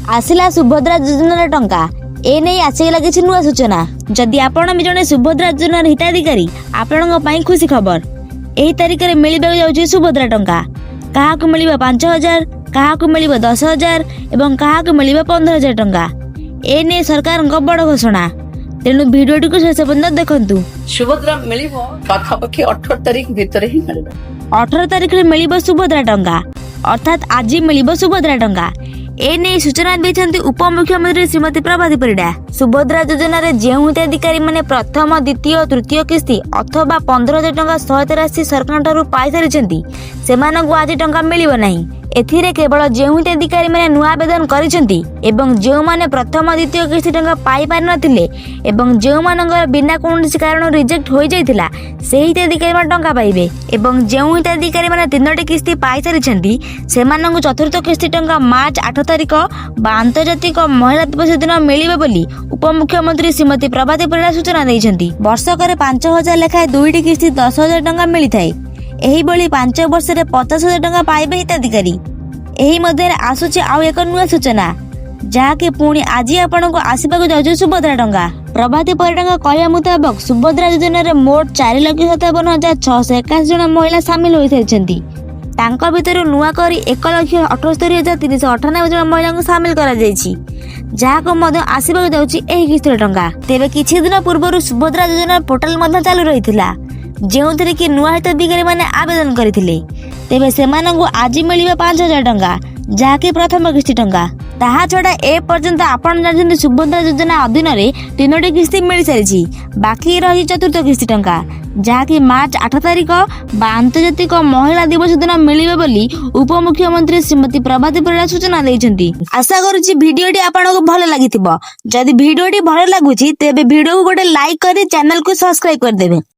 आसिला सुभद्रा योजना टंका ए नहीं आसीगला किसी नुआ सूचना। जदि आपण भी जने सुभद्रा योजना हिताधिकारी आपणक पई खुशी खबर। एही तारिख रे मिलिबा जाउची सुभद्रा टंका। काहाकु मिलिबा 5000, काहाकु मिलिबा 10000 एवं काहाकु मिलिबा 15000 टंका। ए ने सरकार बड़ घोषणा। तेणु भिडियोटी को शेष पर्यंत देखंतु। सुभद्रा मिलिबो पाखापाखि 18 तारिख भितर ही मिलिबो। 18 तारिख रे मिलिबो सुभद्रा टंका अर्थात आज मिलिबो सुभद्रा टंका। ए नहीं सूचना देछंती उपमुख्यमंत्री श्रीमती प्रभाती परिडा। सुभद्रा योजना रे जेउ हिताधिकारी माने प्रथम द्वितीय तृतीय किस्ती अथवा 15000 टंका सहायता राशि सरकार ठारू पाई सारिछंती सेमानकु आज टंका मिलिबो नाही। एथिरे केवल जेउ हिताधिकारी माने नुआ आवेदन करिसेंती एवं जेउ माने प्रथम द्वितीय किस्ती टंका पाई पार नथिले एवं जेउ मानकर बिना कोनोसी कारण रिजेक्ट होई जायतिला सेही हिताधिकारी माने टंका पाइबे एवं जेउ हिताधिकारी माने 3टी किस्ती पाई सारिछंती सेमानकु चतुर्थ किस्ती टंका मार्च 8 तारिख बा अंतर्जातिक महिला दिवस दिन मिलिबे बोली उपमुख्यमंत्री श्रीमती प्रभाती परिडा सूचना दैछंती। वर्षकर 5000 लेखाए 2टी किस्ती 10000 टंका मिलिथाय। एही बळी 5 वर्ष रे 50000 टंका पाइबे हिताधिकारी। एही मध्ये आसुची आउ एक नुआ सूचना जहाँकि पुणी आज आपन को आसीबा जाउछ सुभद्रा टंका। प्रभाती परिडा कहया मुताबक सुभद्रा योजना रे मोट 4,57,681 जन महिला शामिल होई सारिछंती। तांका भितर नुआ करी 1,78,398 जन महिला को शामिल करा जायछि जहाँको मध्य आसीबा जाउछि एही किस्ती टंका। तेबे किछि दिन पूर्व सुभद्रा योजना पोर्टल मध्य चालू रहिथिला जेउथिरे कि नुआ हिताधिकारी माने आवेदन करथिले। तेबे सेमानंगु आज मिलिबा 5000 टंका जहाँकि प्रथम किस्ती टंका। ताहा छड़ा ए पर्यंत आपण जानछन्ती सुभद्रा योजना अधीन रे 3टी किस्ती मिल सारिछि बाकी रही चतुर्थ किस्ती टंका जहाँकि मार्च 8 तारिख बा अंतर्जातिक महिला दिवस दिन मिलिबे बोली उपमुख्यमंत्री श्रीमती प्रभाती परिडा सूचना दैछन्ती। आशा करूछि भिडियोटी आपनको भलो लागिथिबो। जदि भिडियोटी भलो लागुछि तेबे भिडियो को गोटे लाइक करी चैनल को सब्सक्राइब कर देबे।